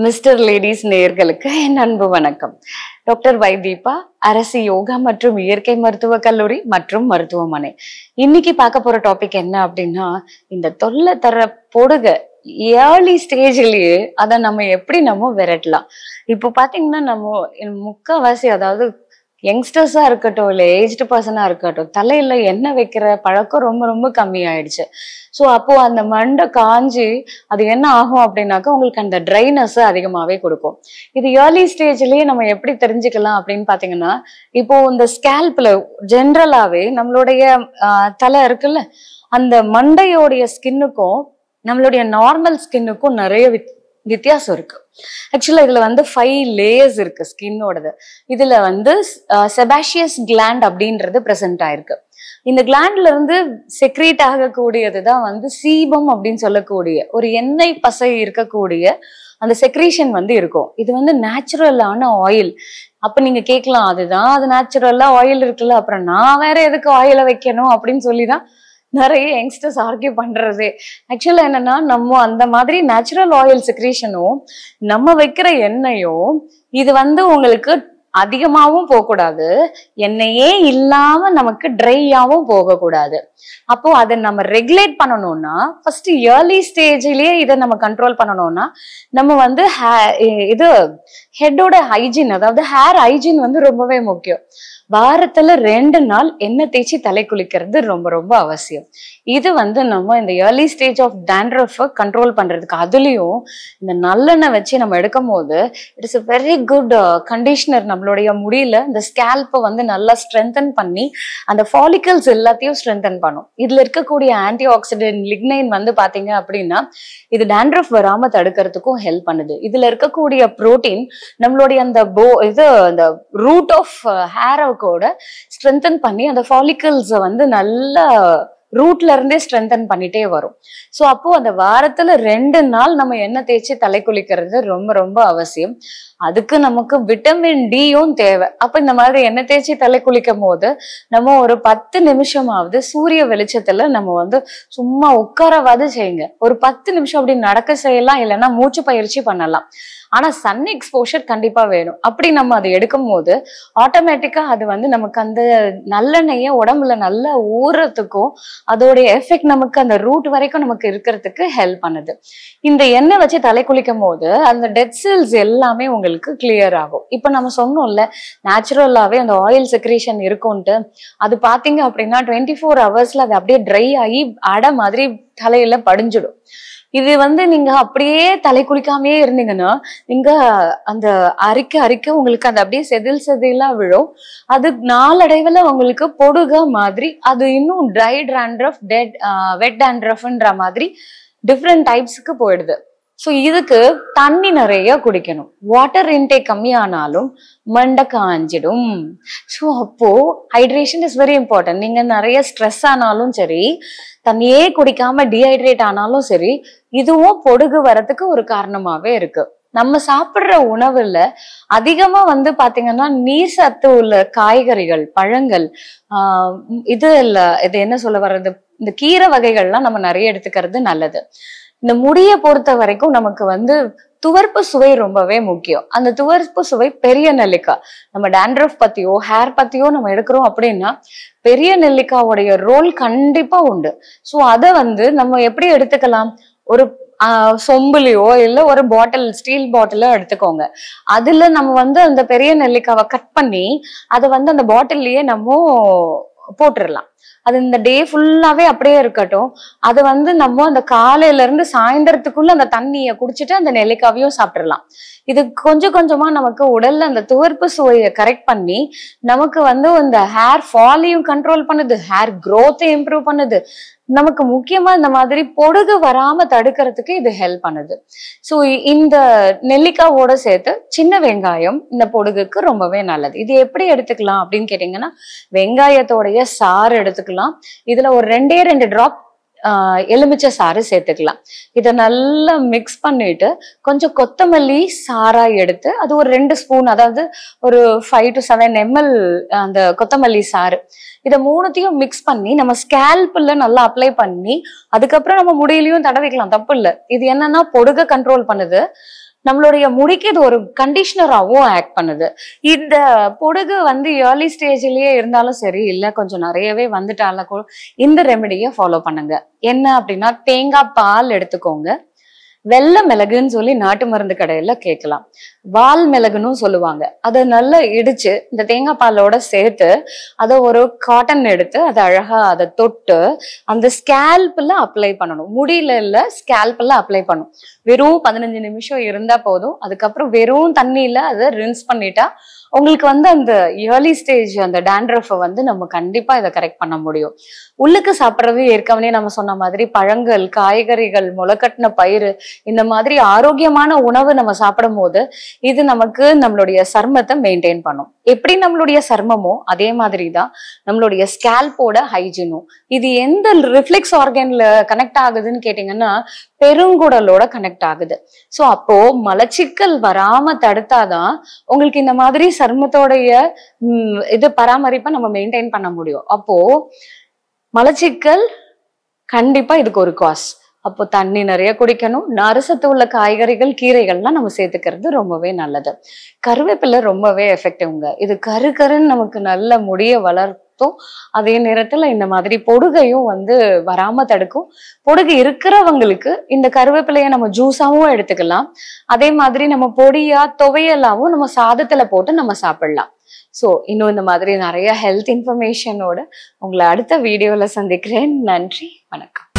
Mister ladies நேயர்களுக்கு என் அன்பு வணக்கம். டாக்டர் வை தீபா, அரசு யோகா மற்றும் இயற்கை மருத்துவ கல்லூரி மற்றும் மருத்துவமனை. இன்னைக்கு பார்க்க போற டாபிக் என்ன அப்படின்னா, இந்த தொல்லை தர பொடுக ஏர்லி ஸ்டேஜ்லயே அதை நம்ம எப்படி விரட்டலாம். இப்போ பாத்தீங்கன்னா முக்காவாசி, அதாவது யங்ஸ்டர்ஸா இருக்கட்டும் இல்ல ஏஜ்டு பர்சனா இருக்கட்டும், தலையில எண்ணெய் வைக்கிற பழக்கம் ரொம்ப ரொம்ப கம்மி ஆயிடுச்சு. ஸோ அப்போ அந்த மண்டை காஞ்சி அது என்ன ஆகும் அப்படின்னாக்கா உங்களுக்கு அந்த ட்ரைனஸ் அதிகமாவே கொடுக்கும். இது ஏர்லி ஸ்டேஜ்லயே நம்ம எப்படி தெரிஞ்சுக்கலாம் அப்படின்னு பாத்தீங்கன்னா, இப்போ இந்த ஸ்கேல்ப்ல ஜென்ரலாவே நம்மளுடைய தலை இருக்குல்ல, அந்த மண்டையோடைய ஸ்கின்னுக்கும் நம்மளுடைய நார்மல் ஸ்கின்னுக்கும் நிறைய வித்தியாசம் இருக்கு. ஆக்சுவலா இதுல 5 லேயர்ஸ் இருக்கு ஸ்கின்னோடது. இதுல செபாஷியஸ் கிளாண்ட் அப்படின்றது பிரசன்ட் ஆயிருக்கு. இந்த கிளாண்ட்ல இருந்து செக்ரீட் ஆகக்கூடியதுதான் சீபம் அப்படின்னு சொல்லக்கூடிய ஒரு எண்ணெய் பசை இருக்கக்கூடிய அந்த செக்ரீஷன் இருக்கும். இது நேச்சுரலான ஆயில். அப்ப நீங்க கேட்கலாம், அதுதான் அது நேச்சுரலா ஆயில் இருக்குல்ல, அப்புறம் நான் வேற எதுக்கு ஆயில வைக்கணும் அப்படின்னு சொல்லிதான் நிறைய யங்ஸ்டர்ஸ் ஆர்கியூ பண்றதே. ஆக்சுவலா என்னன்னா, நம்ம அந்த மாதிரி நேச்சுரல் ஆயில் செக்ரீஷனும் நம்ம வைக்கிற எண்ணெயும் இது உங்களுக்கு அதிகமாவும் போகக்கூடாது, எண்ணெயே இல்லாம நமக்கு ட்ரையாவும் போகக்கூடாது. அப்போ அதை நம்ம ரெகுலேட் பண்ணணும்னா ஃபர்ஸ்ட் ஏர்லி ஸ்டேஜ்லயே இதை நம்ம கண்ட்ரோல் பண்ணணும்னா நம்ம இது ஹெட்டோட ஹைஜீன், அதாவது ஹேர் ஹைஜீன் ரொம்பவே முக்கியம். வாரத்துல 2 நாள் எண்ணெய் தேய்ச்சி தலை குளிக்கிறது ரொம்ப ரொம்ப அவசியம். இது நம்ம இந்த early stage of dandruff control பண்றதுக்கு, அதுலயும் இந்த நல்லெண்ணெய் வச்சு நம்ம எடுக்கும் போது it's a very good conditioner. நம்மளுடைய முடியல இந்த ஸ்கேல்பை நல்லா ஸ்ட்ரென்தன் பண்ணி அந்த ஃபாலிகல்ஸ் எல்லாத்தையும் ஸ்ட்ரென்தன் பண்ணும். இதுல இருக்கக்கூடிய ஆன்டி ஆக்சிடென்ட் லிக்னைன் பாத்தீங்க அப்படின்னா இது டேண்ட்ரஃப் வராம தடுக்கிறதுக்கும் ஹெல்ப் பண்ணுது. இதுல இருக்கக்கூடிய புரோட்டீன் நம்மளுடைய அந்த ரூட் ஆஃப் ஹேரை கூட ஸ்ட்ரென்தன் பண்ணி அந்த ஃபாலிகல்ஸ் நல்லா ரூட்ல இருந்தே ஸ்ட்ரென்தன் பண்ணிட்டே வரும். ஸோ அப்போ அந்த வாரத்துல 2 நாள் நம்ம எண்ணெய் தேய்ச்சி தலை குளிக்கிறது ரொம்ப ரொம்ப அவசியம். அதுக்கு நமக்கு விட்டமின் டியும் தேவை. அப்ப இந்த மாதிரி எண்ணெய் தேய்ச்சி தலை குளிக்கும் போது நம்ம ஒரு 10 நிமிஷமாவது சூரிய வெளிச்சத்துல நம்ம சும்மா உட்காரவாது செய்யுங்க. ஒரு 10 நிமிஷம் அப்படி நடக்க செய்யலாம், இல்லைன்னா மூச்சு பயிற்சி பண்ணலாம். ஆனா சன் எக்ஸ்போஷர் கண்டிப்பா வேணும். அப்படி நம்ம அதை எடுக்கும் போது ஆட்டோமேட்டிக்கா அது நமக்கு அந்த நல்லெண்ணெய உடம்புல நல்லா ஊறத்துக்கும் அதோடைய எஃபெக்ட் நமக்கு அந்த ரூட் வரைக்கும் நமக்கு இருக்கிறதுக்கு ஹெல்ப் பண்ணுது. இந்த எண்ணெய் வச்சு தலை குளிக்கும் போது அந்த டெட் செல்ஸ் எல்லாமே உங்களுக்கு கிளியர் ஆகும். இப்ப நம்ம சொன்னோம்ல, நேச்சுரலாவே அந்த ஆயில் செக்ரீஷன் இருக்கும்ட்டு, அது பாத்தீங்க அப்படின்னா 24 ஹவர்ஸ்ல அது அப்படியே ட்ரை ஆகி அடை மாதிரி தலையில படிஞ்சிடும். இது நீங்க அப்படியே தலை குளிக்காமயே இருந்தீங்கன்னா நீங்க அந்த அரிக்க உங்களுக்கு அந்த அப்படியே செதிலா விழும். அது நாளடைவுல உங்களுக்கு பொடுக மாதிரி அது இன்னும் ட்ரை டேண்ட்ரஃப், வெட் டேண்ட்ரஃப்ன்ற மாதிரி டிஃப்ரெண்ட் டைப்ஸுக்கு போயிடுது. ஸோ இதுக்கு தண்ணி நிறைய குடிக்கணும். வாட்டர் இன்டேக் கம்மியானாலும் மண்டை காஞ்சிடும். ஸோ அப்போ ஹைட்ரேஷன் இஸ் வெரி இம்பார்ட்டன்ட். நீங்க நிறைய ஸ்ட்ரெஸ் ஆனாலும் சரி, தண்ணியே குடிக்காம டீஹைட்ரேட் ஆனாலும் சரி, இதுவும் பொடுகு வரத்துக்கு ஒரு காரணமாவே இருக்கு. நம்ம சாப்பிடுற உணவுல அதிகமா பாத்தீங்கன்னா நீர் சத்து உள்ள காய்கறிகள், பழங்கள், இது என்ன சொல்ல வர்றது, இந்த கீரை வகைகள்லாம் நம்ம நிறைய எடுத்துக்கிறது நல்லது. இந்த முடிய பொறுத்த வரைக்கும் நமக்கு துவர்ப்பு சுவை ரொம்பவே முக்கியம். அந்த துவர்ப்பு சுவை பெரிய நெல்லிக்காய், நம்ம டேண்ட்ரஃப் பத்தியோ ஹேர் பத்தியோ நம்ம எடுக்கிறோம் அப்படின்னா பெரிய நெல்லிக்காவுடைய ரோல் கண்டிப்பா உண்டு. ஸோ அதை நம்ம எப்படி எடுத்துக்கலாம், ஒரு சொம்புலையோ இல்ல ஒரு பாட்டில், ஸ்டீல் பாட்டிலோ எடுத்துக்கோங்க. அதுல நம்ம அந்த பெரிய நெல்லிக்காவை கட் பண்ணி அதை அந்த பாட்டில்லயே நம்ம போட்டுடலாம். அது இந்த டே ஃபுல்லாவே அப்படியே இருக்கட்டும். அது நம்ம அந்த காலையில இருந்து சாயந்தரத்துக்குள்ள அந்த தண்ணியை குடிச்சிட்டு அந்த நெல்லிக்காவையும் சாப்பிட்டுடலாம். இது கொஞ்சம் கொஞ்சமா நமக்கு உடல்ல அந்த துவர்ப்பு சுவையை கரெக்ட் பண்ணி நமக்கு இந்த ஹேர் ஃபாலையும் கண்ட்ரோல் பண்ணுது, ஹேர் க்ரோத்தை இம்ப்ரூவ் பண்ணுது. நமக்கு முக்கியமா இந்த மாதிரி பொடுகு வராம தடுக்கிறதுக்கு இது ஹெல்ப் பண்ணுது. ஸோ இந்த நெல்லிக்காவோட சேர்த்து சின்ன வெங்காயம் இந்த பொடுகுக்கு ரொம்பவே நல்லது. இது எப்படி எடுத்துக்கலாம் அப்படின்னு கேட்டீங்கன்னா, வெங்காயத்தோடைய சாறு எடுத்துக்கலாம். இதுல ஒரு 2 டிராப் எலுமிச்சை சாறு சேர்த்துக்கலாம். இதை நல்லா மிக்ஸ் பண்ணிட்டு கொஞ்சம் கொத்தமல்லி சாரா எடுத்து அது ஒரு 2 ஸ்பூன், அதாவது ஒரு 5 to 7 ml அந்த கொத்தமல்லி சாறு, இதை 3த்தையும் மிக்ஸ் பண்ணி நம்ம ஸ்கேல்ப்ல நல்லா அப்ளை பண்ணி அதுக்கப்புறம் நம்ம முடியிலையும் தடவிக்கலாம், தப்பு இல்லை. இது என்னன்னா பொடுக கண்ட்ரோல் பண்ணுது. நம்மளுடைய முடிக்கு இது ஒரு கண்டிஷனராகவும் ஆக்ட் பண்ணுது. இந்த பொடுகு வந்து ஏர்லி ஸ்டேஜ்லயே இருந்தாலும் சரி, இல்ல கொஞ்சம் நிறையவே வந்துட்டால கூட இந்த ரெமெடியை ஃபாலோ பண்ணுங்க. என்ன அப்படின்னா, தேங்காய் பால் எடுத்துக்கோங்க. வெள்ளை மிளகுன்னு சொல்லி நாட்டு மருந்து கடையில கேட்கலாம். வால் மிளகுன்னு சொல்லுவாங்க. அதை நல்லா இடிச்சு இந்த தேங்காய் பாலோட சேர்த்து அதை ஒரு காட்டன் எடுத்து அதை அழகா அதை தொட்டு அந்த ஸ்கேல்ப்ல அப்ளை பண்ணணும். முடியல இல்ல, ஸ்கேல்ப்ல அப்ளை பண்ணணும். வெறும் 15 நிமிஷம் இருந்தா போதும். அதுக்கப்புறம் வெறும் தண்ணியில அதை ரின்ஸ் பண்ணிட்டா உங்களுக்கு வந்து அந்த ஏர்லி ஸ்டேஜ் அந்த டேண்ட்ரஃப் வந்து நம்ம கண்டிப்பா இதை கரெக்ட் பண்ண முடியும். உள்ளுக்கு சாப்பிட்றது ஏற்கனவே நம்ம சொன்ன மாதிரி பழங்கள், காய்கறிகள், முளைக்கட்டின பயிறு, இந்த மாதிரி ஆரோக்கியமான உணவு நம்ம சாப்பிடும் போது இது நமக்கு நம்மளுடைய சர்மத்தை மெயின்டைன் பண்ணும். எப்படி நம்மளுடைய சர்மமோ அதே மாதிரிதான் நம்மளுடைய ஸ்கேல்போட ஹைஜீனும். இது எந்த ரிஃப்ளெக்ஸ் ஆர்கன்ல கனெக்ட் ஆகுதுன்னு கேட்டீங்கன்னா பெருங்குடலோட கனெக்ட் ஆகுது. சோ அப்போ மலச்சிக்கல் வராம தடுத்தாதான் உங்களுக்கு இந்த மாதிரி சர்மத்தோடைய இது பராமரிப்பை நம்ம மெயின்டைன் பண்ண முடியும். அப்போ மலச்சிக்கல் கண்டிப்பா இதுக்கு ஒரு காஸ். அப்போ தண்ணி நிறைய குடிக்கணும். நறுசத்து உள்ள காய்கறிகள், கீரைகள்லாம் நம்ம சேர்த்துக்கிறது ரொம்பவே நல்லது. கருவேப்பிலை ரொம்பவே எஃபெக்டிவ்ங்க. இது கருன்னு நமக்கு நல்ல முடிய வளர்த்தும், அதே நேரத்துல இந்த மாதிரி பொடுகையும் வந்து வராம தடுக்கும். பொடுகு இருக்கிறவங்களுக்கு இந்த கருவேப்பிலையை நம்ம ஜூஸாவும் எடுத்துக்கலாம். அதே மாதிரி நம்ம பொடியா துவையலாவும் நம்ம சாதத்துல போட்டு நம்ம சாப்பிடலாம். ஸோ இன்னும் இந்த மாதிரி நிறைய ஹெல்த் இன்ஃபர்மேஷனோட உங்களை அடுத்த வீடியோல சந்திக்கிறேன். நன்றி, வணக்கம்.